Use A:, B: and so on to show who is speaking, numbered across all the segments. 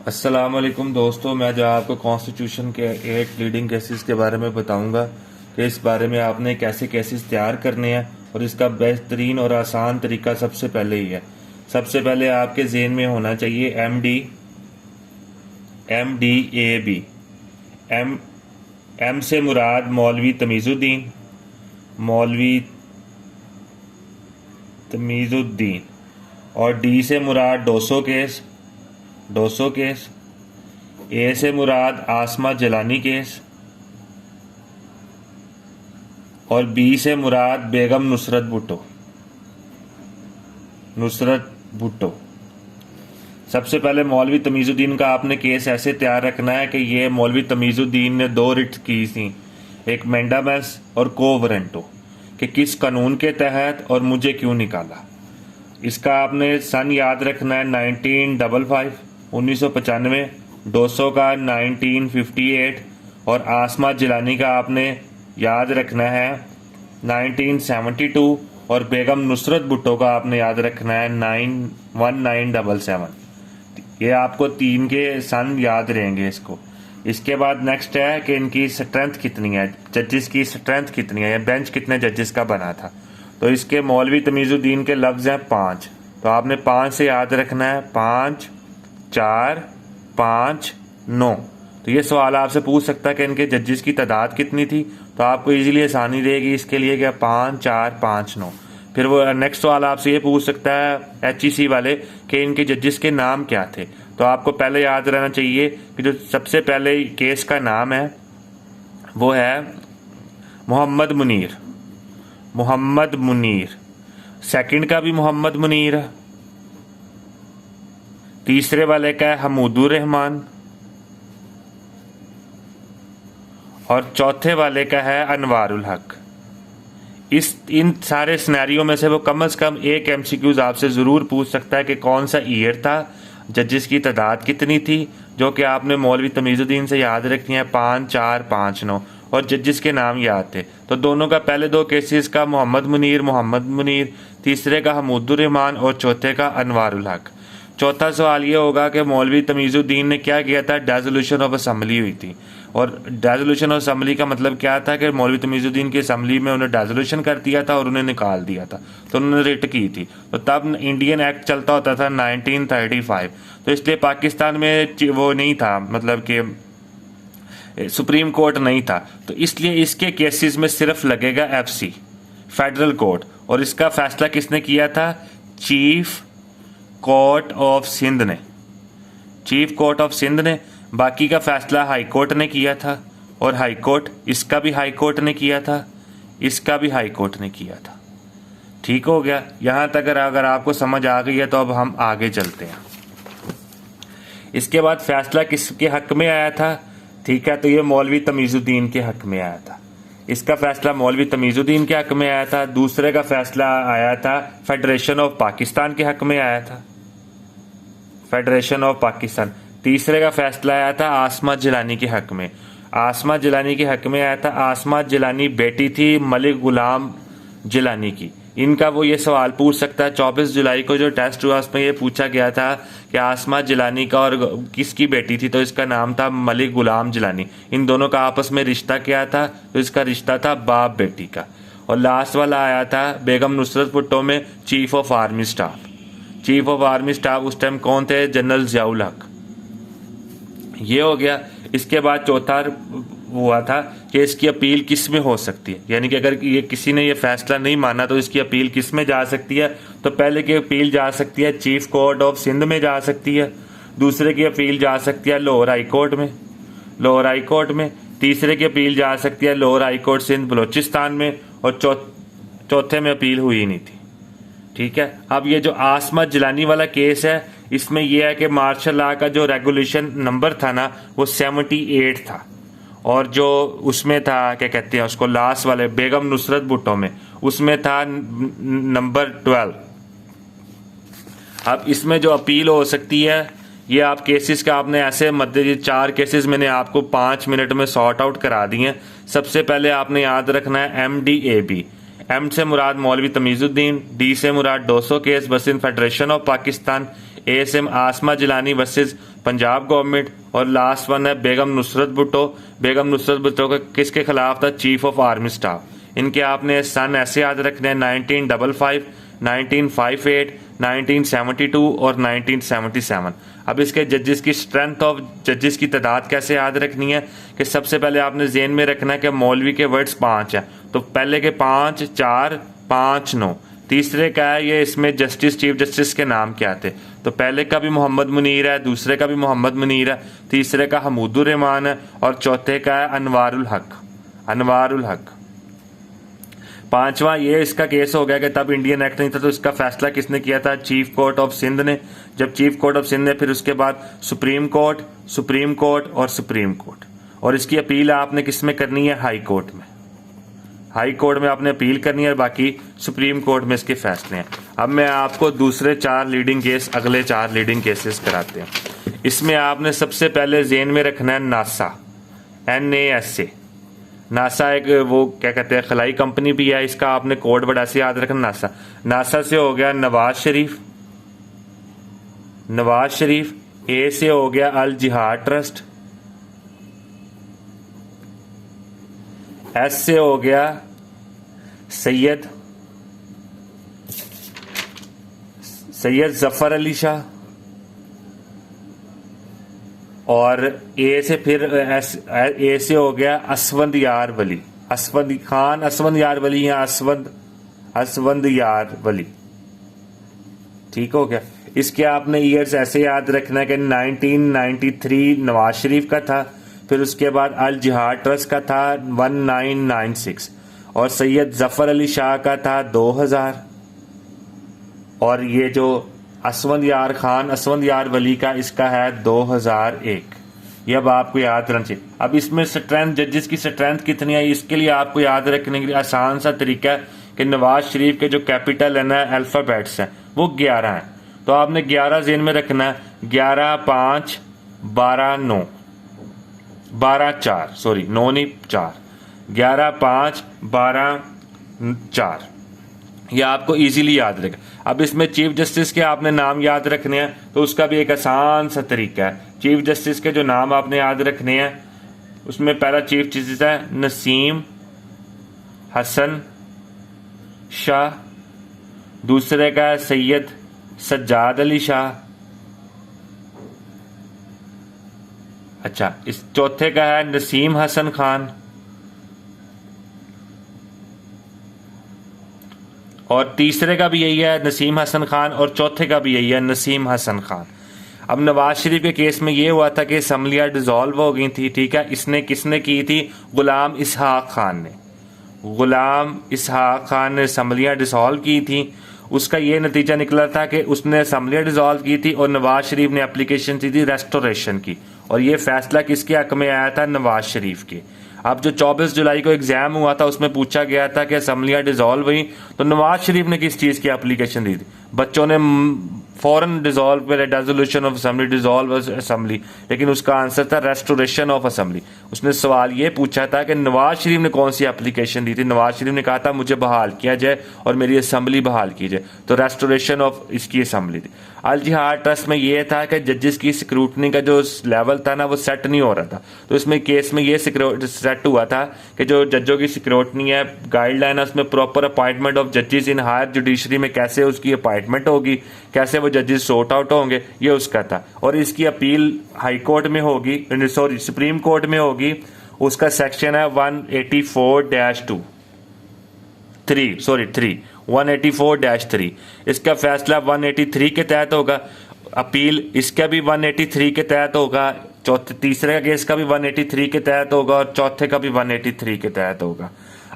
A: अस्सलाम वालेकुम दोस्तों, मैं जो आपको कॉन्स्टिट्यूशन के 8 लीडिंग केसेस के बारे में बताऊंगा कि इस बारे में आपने कैसे केसेस तैयार करने हैं और इसका बेहतरीन और आसान तरीका सबसे पहले ही है। सबसे पहले आपके जहन में होना चाहिए MD एम से मुराद मौलवी तमीज़ुद्दीन और डी से मुराद 200 केस, ए से मुराद आसमा जलानी केस और बी से मुराद बेगम नुसरत भुट्टो। सबसे पहले मौलवी तमीज़ुद्दीन का आपने केस ऐसे तैयार रखना है कि ये मौलवी तमीज़ुद्दीन ने 2 रिट की थी, एक मेंडामेस और को वारंटो, कि किस कानून के तहत और मुझे क्यों निकाला। इसका आपने सन याद रखना है 1995 200 का 1958 और आसमा जिलानी का आपने याद रखना है 1972 और बेगम नुसरत भुट्टो का आपने याद रखना है 1977। ये आपको 3 के सन याद रहेंगे इसको। इसके बाद नेक्स्ट है कि इनकी स्ट्रेंथ कितनी है, जजेस की स्ट्रेंथ कितनी है, बेंच कितने जजेस का बना था। तो इसके मौलवी तमीज़ुद्दीन के लफ्ज़ हैं 5, तो आपने 5 से याद रखना है 5, 4, 5, 9। तो ये सवाल आपसे पूछ सकता है कि इनके जजेस की तादाद कितनी थी, तो आपको इजीली आसानी रहेगी इसके लिए क्या 5, 4, 5, 9। फिर वो नेक्स्ट सवाल आपसे ये पूछ सकता है HEC वाले कि इनके जजेस के नाम क्या थे। तो आपको पहले याद रहना चाहिए कि जो सबसे पहले केस का नाम है वो है मोहम्मद मुनीर, सेकंड का भी मोहम्मद मुनीर है, तीसरे वाले का है हमूदुर रहमान और चौथे वाले का है अनवारुल हक। इन सारे सिनेरियो में से वो कम से कम एक MCQs आपसे ज़रूर पूछ सकता है कि कौन सा ईयर था, जजेस की तादाद कितनी थी, जो कि आपने मौलवी तमीज़ुद्दीन से याद रखनी है 5, 4, 5, 9 और जजेस के नाम याद थे। तो दोनों का पहले 2 केसेस का मोहम्मद मुनीर, तीसरे का हमूदुर रहमान और चौथे का अनवारुल हक। चौथा सवाल ये होगा कि मौलवी तमीज़ुद्दीन ने क्या किया था, डेजोल्यूशन ऑफ असम्बली हुई थी। और डेजोल्यूशन ऑफ असम्बली का मतलब क्या था कि मौलवी तमीज़ुद्दीन की असम्बली में उन्हें डेजोल्यूशन कर दिया था और उन्हें निकाल दिया था, तो उन्होंने रिट की थी। तो तब इंडियन एक्ट चलता होता था 1935, तो इसलिए पाकिस्तान में वो नहीं था, मतलब कि सुप्रीम कोर्ट नहीं था, तो इसलिए इसके केसेस में सिर्फ लगेगा FC फेडरल कोर्ट। और इसका फैसला किसने किया था, चीफ कोर्ट ऑफ सिंध ने। बाकी का फैसला हाई कोर्ट ने किया था और हाई कोर्ट, इसका भी हाई कोर्ट ने किया था, इसका भी हाई कोर्ट ने किया था। ठीक हो गया, यहाँ तक अगर आपको समझ आ गई है तो अब हम आगे चलते हैं। इसके बाद फैसला किसके हक में आया था, ठीक है, तो ये मौलवी तमीज़ुद्दीन के हक में आया था। इसका फैसला मौलवी तमीज़ुद्दीन के हक में आया था। दूसरे का फैसला आया था फेडरेशन ऑफ पाकिस्तान के हक में आया था, फेडरेशन ऑफ पाकिस्तान। तीसरे का फैसला आया था आसमा जिलानी के हक में, आसमा जिलानी के हक में आया था। आसमा जिलानी बेटी थी मलिक गुलाम जिलानी की। इनका वो ये सवाल पूछ सकता है, 24 जुलाई को जो टेस्ट हुआ उसमें ये पूछा गया था कि आसमा जिलानी का और किसकी बेटी थी, तो इसका नाम था मलिक गुलाम जिलानी। इन दोनों का आपस में रिश्ता क्या था, तो इसका रिश्ता था बाप बेटी का। और लास्ट वाला आया था बेगम नुसरत भुट्टो में चीफ ऑफ आर्मी स्टाफ उस टाइम कौन थे, जनरल ज़ियाउल हक। ये हो गया। इसके बाद चौथा हुआ था कि इसकी अपील किस में हो सकती है, यानी कि अगर ये किसी ने ये फैसला नहीं माना तो इसकी अपील किस में जा सकती है। तो पहले की अपील जा सकती है चीफ कोर्ट ऑफ सिंध में जा सकती है, दूसरे की अपील जा सकती है लोअर हाई कोर्ट में, तीसरे की अपील जा सकती है lower high court Sindh Balochistan में और चौथे में अपील हुई नहीं थी। ठीक है, अब ये जो आसमा जिलानी वाला केस है, इसमें यह है कि मार्शल लॉ का जो रेगुलेशन नंबर था ना वो 78 था, और जो उसमें था क्या कहते हैं उसको, लास्ट वाले बेगम नुसरत भुट्टो में उसमें था नंबर 12। अब इसमें जो अपील हो सकती है, ये आप केसेस का आपने ऐसे मध्य 4 केसेस मैंने आपको 5 मिनट में सॉर्ट आउट करा दिए। सबसे पहले आपने याद रखना है MDAB, एम से मुराद मौलवी तमीज़ुद्दीन, डी से Murad 200 case versus Federation of Pakistan, A से आसमा जिलानी वर्सेस पंजाब गवर्नमेंट। और लास्ट वन है बेगम नुसरत भुट्टो। बेगम नुसरत भुट्टो का किसके खिलाफ था? Chief of army staff. इनके आपने सन ऐसे याद रखने हैं 1955, 1958, 1972 और 1977। अब इसके जजेस की स्ट्रेंथ ऑफ जजेस की तादाद कैसे याद रखनी है कि सबसे पहले आपने जेन में रखना है कि मौलवी के वर्ड्स 5 हैं, तो पहले के 5, 4, 5, 9। तीसरे का है ये, इसमें जस्टिस चीफ जस्टिस के नाम क्या थे? तो पहले का भी मोहम्मद मुनीर है, दूसरे का भी मोहम्मद मुनीर है, तीसरे का हमूदुर रहमान है और चौथे का है अनवारुल हक। अनवारुल हक। पांचवा ये इसका केस हो गया कि तब इंडियन एक्ट नहीं था, तो इसका फैसला किसने किया था? चीफ कोर्ट ऑफ सिंध ने। जब चीफ कोर्ट ऑफ सिंध ने, फिर उसके बाद सुप्रीम कोर्ट, सुप्रीम कोर्ट और सुप्रीम कोर्ट। और इसकी अपील आपने किस में करनी है? हाई कोर्ट में। हाई कोर्ट में आपने अपील करनी है और बाकी सुप्रीम कोर्ट में इसके फैसले हैं। अब मैं आपको दूसरे 4 लीडिंग केस, अगले 4 लीडिंग केसेस कराते हैं। इसमें आपने सबसे पहले जेन में रखना है नासा, NASA। नासा एक वो क्या कहते हैं खलाई कंपनी भी है, इसका आपने कोड बड़ा से याद रखना नासा। नासा से हो गया नवाज शरीफ, नवाज शरीफ। ए से हो गया अल जिहाद ट्रस्ट। एस से हो गया सैयद जफर अली शाह। और ए से फिर ए से हो गया असवंद यार वली, असवंद खान, असवंद यार वली या असवंद यार वली। ठीक हो गया। इसके आपने ईयर्स ऐसे याद रखना है कि 1993 नवाज शरीफ का था, फिर उसके बाद अल जिहाद ट्रस्ट का था 1996 और सैयद जफर अली शाह का था 2000। और ये जो असवंद यार खान, असवंद यार वली का, इसका है 2001। ये अब आपको याद रखना चाहिए। अब इसमें स्ट्रेंथ, जजेस की स्ट्रेंथ कितनी है, इसके लिए आपको याद रखने के लिए आसान सा तरीका है कि नवाज शरीफ के जो कैपिटल है ना, अल्फाबेट्स हैं, वो 11 हैं। तो आपने 11 जेन में रखना है। 11, 5, 12, 9, 12, 4, सॉरी 9 नहीं 4, 11, 5, 12, 4। ये आपको इजीली याद रहेगा। अब इसमें चीफ जस्टिस के आपने नाम याद रखने हैं, तो उसका भी एक आसान सा तरीका है। चीफ जस्टिस के जो नाम आपने याद रखने हैं, उसमें पहला चीफ जस्टिस है नसीम हसन शाह, दूसरे का है सैयद सज्जाद अली शाह, अच्छा इस चौथे का है नसीम हसन खान, और तीसरे का भी यही है नसीम हसन खान, और चौथे का भी यही है नसीम हसन खान। अब नवाज शरीफ के केस में ये हुआ था कि असम्बलियाँ डिसॉल्व हो गई थी, ठीक है। इसने किसने की थी? गुलाम इसहाक खान ने। गुलाम इसहाक खान ने असम्बलियाँ डिसॉल्व की थी। उसका ये नतीजा निकला था कि उसने असम्बलियाँ डिसॉल्व की थी और नवाज शरीफ ने एप्लीकेशन दी थी रेस्टोरेशन की, और ये फैसला किसके हक में आया था? नवाज शरीफ के। अब जो 24 जुलाई को एग्जाम हुआ था, उसमें पूछा गया था कि असम्बलियाँ डिसॉल्व हुई, तो नवाज शरीफ ने किस चीज़ की एप्लीकेशन दी थी? बच्चों ने फॉरन dissolve resolution of assembly, dissolve assembly, लेकिन उसका आंसर था रेस्टोरेशन ऑफ असेंबली। उसने सवाल ये पूछा था कि नवाज शरीफ ने कौन सी एप्लीकेशन दी थी? नवाज शरीफ ने कहा था मुझे बहाल किया जाए और मेरी असेंबली बहाल की जाए, तो रेस्टोरेशन ऑफ इसकी असेंबली थी। अल जिहाद ट्रस्ट में ये था कि जजेस की स्क्रूटनी का जो लेवल था ना, वो सेट नहीं हो रहा था, तो इसमें केस में ये सेट हुआ था कि जो जजों की स्क्रूटनी है, गाइडलाइन है, उसमें प्रॉपर अपॉइंटमेंट ऑफ जजेस इन हायर जुडिशरी में कैसे उसकी अपॉइंटमेंट होगी, कैसे वो जजेस सॉर्ट आउट होंगे, ये उसका था। और इसकी अपील हाई कोर्ट में होगी, सॉरी सुप्रीम कोर्ट में होगी। उसका सेक्शन है 184-2 184-3। इसका फैसला 183 के तहत होगा। अपील इसका भी 183 के तहत होगा। तीसरे का केस का भी 183 के तहत होगा और चौथे का भी 183 के तहत होगा।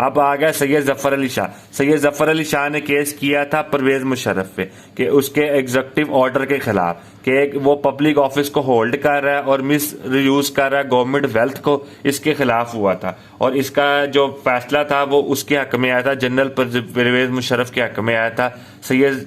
A: अब आ गया सैयद जफर अली शाह। सैयद जफर अली शाह ने केस किया था परवेज मुशर्रफ पे कि उसके एग्जीक्यूटिव ऑर्डर के खिलाफ कि वो पब्लिक ऑफिस को होल्ड कर रहा है और मिस यूज कर रहा है गवर्नमेंट वेल्थ को, इसके खिलाफ हुआ था। और इसका जो फैसला था वो उसके हक में आया था, जनरल परवेज मुशर्रफ के हक में आया था, सैयद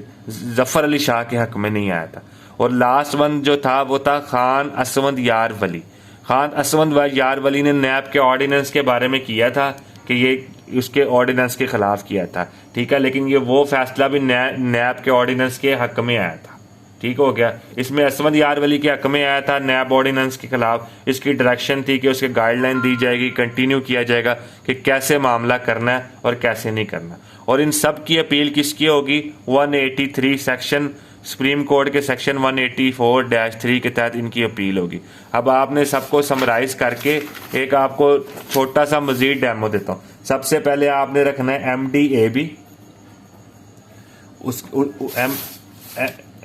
A: जफर अली शाह के हक में नहीं आया था। और लास्ट वन जो था वो था खान असवंद यार वली। खान असवंद यार वली ने नैब के ऑर्डिनेंस के बारे में किया था कि ये उसके ऑर्डिनेंस के खिलाफ किया था, ठीक है, लेकिन ये वो फैसला भी नैब के ऑर्डिनेंस के हक में आया था। ठीक हो गया। इसमें असवद यार वली के हक में आया था नैब ऑर्डिनेंस के खिलाफ। इसकी डायरेक्शन थी कि उसके गाइडलाइन दी जाएगी, कंटिन्यू किया जाएगा कि कैसे मामला करना है और कैसे नहीं करना। और इन सब की अपील किसकी होगी? 183 सेक्शन, सुप्रीम कोर्ट के सेक्शन 184-3 के तहत इनकी अपील होगी। अब आपने सबको समराइज करके एक आपको छोटा सा मजीद डेमो देता हूँ। सबसे पहले आपने रखना है MDAB,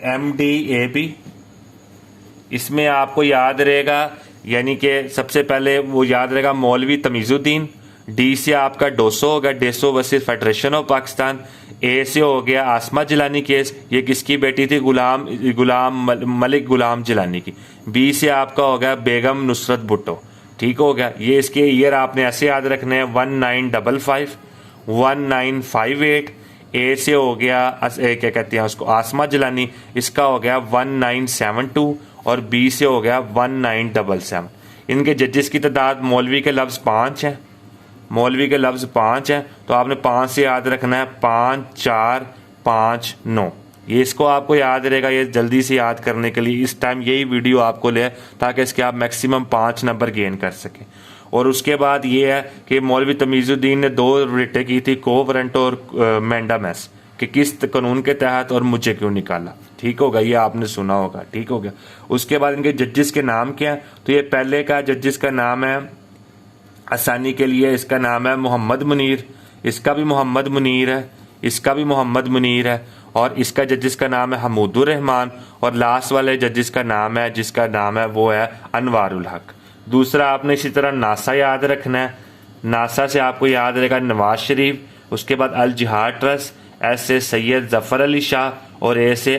A: MDAB। इसमें आपको याद रहेगा, यानी कि सबसे पहले वो याद रहेगा मौलवी तमीज़ुद्दीन। डी से आपका डोसो होगा, डेसो versus Federation of Pakistan. A से हो गया आसमा जिलानी केस, ये किसकी बेटी थी? मलिक गुलाम जिलानी की। बी से आपका हो गया बेगम नुसरत भुट्टो। ठीक हो गया। ये इसके ईयर आपने ऐसे याद रखने हैं 1955 1958। ए से हो गया क्या कहते हैं उसको, आसमा जिलानी, इसका हो गया 1972। और बी से हो गया 1977। इनके जजेस की तादाद, मौलवी के लफ्ज़ 5 हैं, मौलवी के लफ्ज़ 5 हैं, तो आपने 5 से याद रखना है 5 4 5 9। ये इसको आपको याद रहेगा। ये जल्दी से याद करने के लिए इस टाइम यही वीडियो आपको ले, ताकि इसके आप मैक्सिमम 5 नंबर गेन कर सकें। और उसके बाद ये है कि मौलवी तमीज़ुद्दीन ने 2 रिटें की थी, को वारंट और मैंडामेस, कि किस कानून के तहत और मुझे क्यों निकाला। ठीक होगा, ये आपने सुना होगा। ठीक हो गया। उसके बाद इनके जजेस के नाम क्या है? तो ये पहले का जजेस का नाम है, आसानी के लिए इसका नाम है मोहम्मद मुनीर, इसका भी मोहम्मद मुनीर है, इसका भी मोहम्मद मुनीर है, और इसका जजिस का नाम है हमूदुर रहमान। और लास्ट वाले जजिस का नाम है, जिसका नाम है वो है अनवारुल हक। दूसरा आपने इसी तरह नासा याद रखना है। नासा से आपको याद रहेगा नवाज शरीफ। उसके बाद अल जिहाद ट्रस्ट, एस से सैयद जफ़र अली शाह, और ए से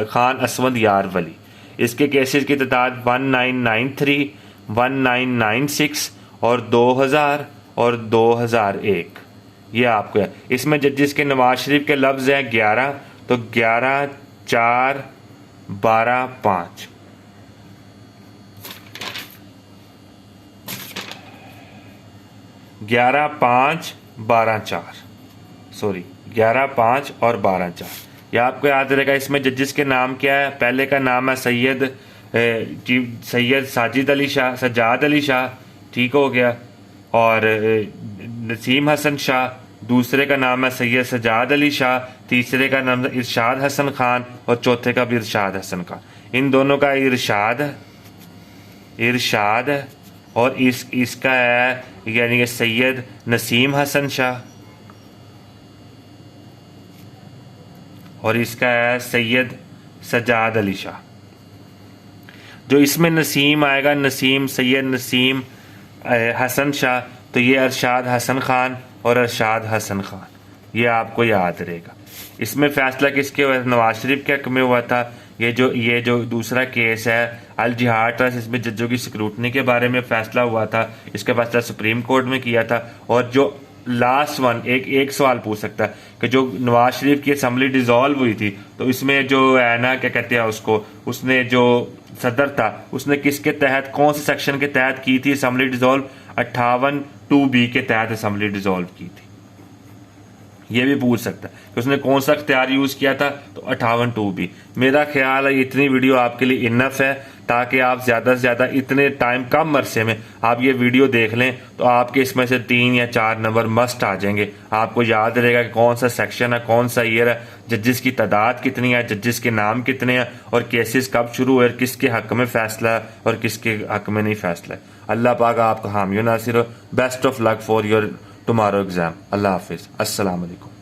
A: खान असवद यार वली। इसके केसेस की तादाद 1993 1996 और 2000 और 2001। ये आपको है। इसमें जजिस के नवाज शरीफ के लफ्ज़ हैं 11, तो 11 4 12 5। 11 5 12 4, सॉरी 11 5 और 12 4। ये आपको याद रहेगा। इसमें जजिस के नाम क्या है? पहले का नाम है सैयद सज्जाद अली शाह। ठीक हो गया। और नसीम हसन शाह। दूसरे का नाम है सैयद सज्जाद अली शाह। तीसरे का नाम है इरशाद हसन खान, और चौथे का भी इरशाद हसन खान। इन दोनों का इरशाद है, और इसका है यानी कि सैयद नसीम हसन शाह, और इसका है सैयद सज्जाद अली शाह। जो इसमें नसीम आएगा, नसीम सैयद नसीम हसन शाह, तो ये अरशाद हसन खान और अरशाद हसन खान। ये आपको याद रहेगा। इसमें फैसला किसके हुआ? नवाज शरीफ के हक में हुआ था। ये जो दूसरा केस है अल जिहाद ट्रस्ट, इसमें जजों की स्क्रूटनी के बारे में फैसला हुआ था। इसका फैसला सुप्रीम कोर्ट में किया था। और जो लास्ट वन, एक सवाल पूछ सकता है कि जो नवाज शरीफ की असम्बली डिसॉल्व हुई थी, तो इसमें जो है ना क्या कहते हैं उसको, उसने जो सदर था उसने किसके तहत, कौन से सेक्शन के तहत की थी असम्बली डिसॉल्व? 58(2)B के तहत असम्बली डिसॉल्व की थी। ये भी पूछ सकता है कि उसने कौन सा अख्तियार यूज़ किया था, तो 58(2)B। मेरा ख्याल है इतनी वीडियो आपके लिए इनफ है, ताकि आप ज़्यादा से ज़्यादा इतने टाइम कम अरसे में आप ये वीडियो देख लें, तो आपके इसमें से 3 या 4 नंबर मस्ट आ जाएंगे। आपको याद रहेगा कि कौन सा सेक्शन है, कौन सा ईयर है, जजिस की तादाद कितनी है, जजिस के नाम कितने हैं, और केसेस कब शुरू हुए, किसके हक में फ़ैसला है और किसके हक में नहीं फ़ैसला है। अल्लाह पाक आपका हामी नासिर हो। Best of luck for your tomorrow exam. अल्लाह हाफिज़। अस्सलाम वालेकुम।